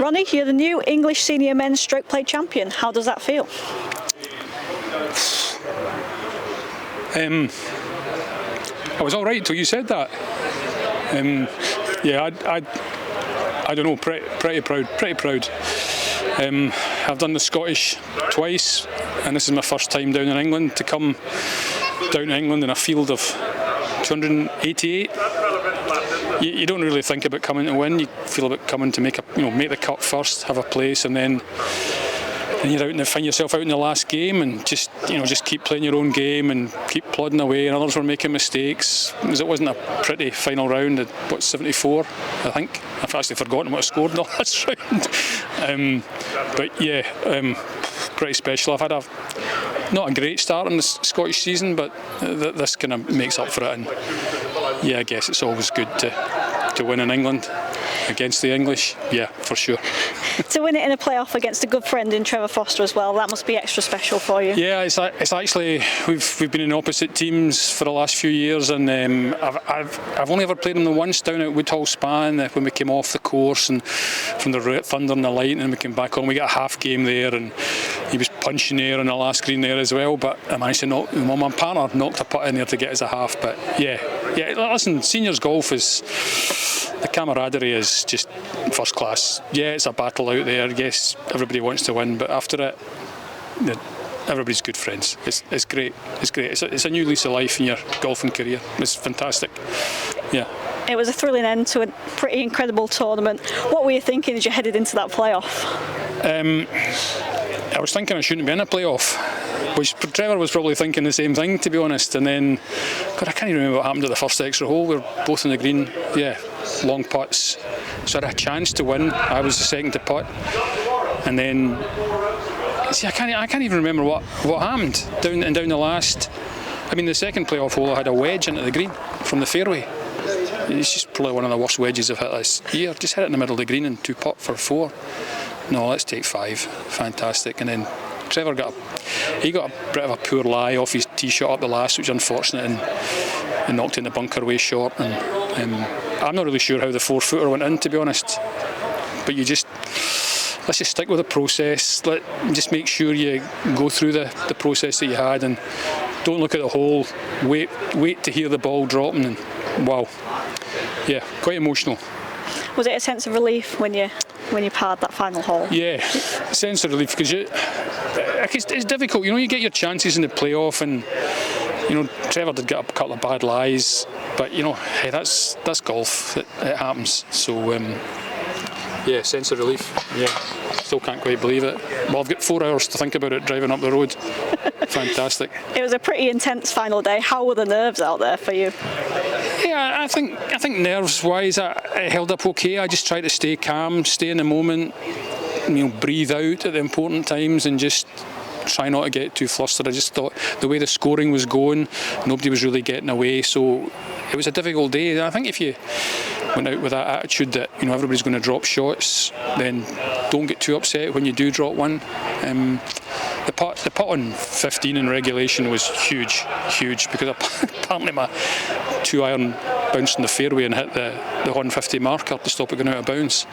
Ronnie, you're the new English senior men's stroke play champion. How does that feel? I was all right till you said that. I don't know. Pretty proud. I've done the Scottish twice, and this is my first time down in England. To come down to England in a field of 288. You don't really think about coming to win. You feel about coming to make the cut first, have a place, and then you're out and find yourself out in the last game, and just keep playing your own game and keep plodding away. And others were making mistakes. It wasn't a pretty final round at 74, I think. I've actually forgotten what I scored in the last round. Pretty special. I've had not a great start in the Scottish season, but this kind of makes up for it. And yeah, I guess it's always good to win in England against the English. Yeah, for sure. To win it in a playoff against a good friend in Trevor Foster as well, that must be extra special for you. Yeah, it's actually we've been in opposite teams for the last few years, and I've only ever played him once down at Woodhall Span when we came off the course and from the Thunder and the Light, and we came back on. We got a half game there, and he was punching there on the last green there as well. But I managed to my partner knocked a putt in there to get us a half. But yeah. Listen, seniors golf is. The camaraderie is just first class. Yeah, it's a battle out there. Yes, everybody wants to win, but after it, everybody's good friends. It's great. It's a new lease of life in your golfing career. It's fantastic. Yeah. It was a thrilling end to a pretty incredible tournament. What were you thinking as you headed into that playoff? I was thinking I shouldn't be in a playoff, which Trevor was probably thinking the same thing, to be honest. And then, God, I can't even remember what happened at the first extra hole. We were both in the green. Yeah, long putts. So I had a chance to win. I was the second to putt. And then, see, I can't even remember what happened down the last. I mean, the second playoff hole, I had a wedge into the green from the fairway. It's just probably one of the worst wedges I've hit this year. Just hit it in the middle of the green and 2 putt for 4. No, let's take 5. Fantastic. And then Trevor got a bit of a poor lie off his tee shot up the last, which was unfortunate, and knocked in the bunker way short. And I'm not really sure how the 4-footer went in, to be honest. But let's just stick with the process. Just make sure you go through the process that you had, and don't look at the hole. Wait to hear the ball dropping. And wow, yeah, quite emotional. Was it a sense of relief when you parred that final hole? Yeah, sense of relief, because it's difficult. You get your chances in the playoff, and Trevor did get a couple of bad lies, but hey, that's golf. It happens. So yeah, sense of relief. Yeah, still can't quite believe it. Well, I've got 4 hours to think about it driving up the road. Fantastic. It was a pretty intense final day. How were the nerves out there for you? Yeah, I think nerves-wise, I held up okay. I just tried to stay calm, stay in the moment, breathe out at the important times, and just try not to get too flustered. I just thought the way the scoring was going, nobody was really getting away, so it was a difficult day. And I think if you went out with that attitude that everybody's going to drop shots, then don't get too upset when you do drop one. The putt on 15 in regulation was huge, because apparently my 2-iron bounced in the fairway and hit the 150 marker to stop it going out of bounds.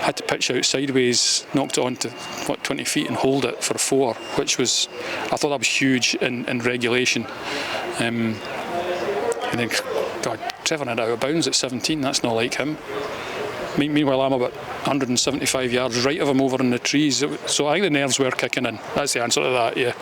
Had to pitch out sideways, knocked it onto 20 feet and hold it for 4, which was, I thought that was huge in regulation. And then, God, Trevor had out of bounds at 17. That's not like him. Meanwhile, I'm about 175 yards right of him over in the trees. So I think the nerves were kicking in. That's the answer to that, yeah.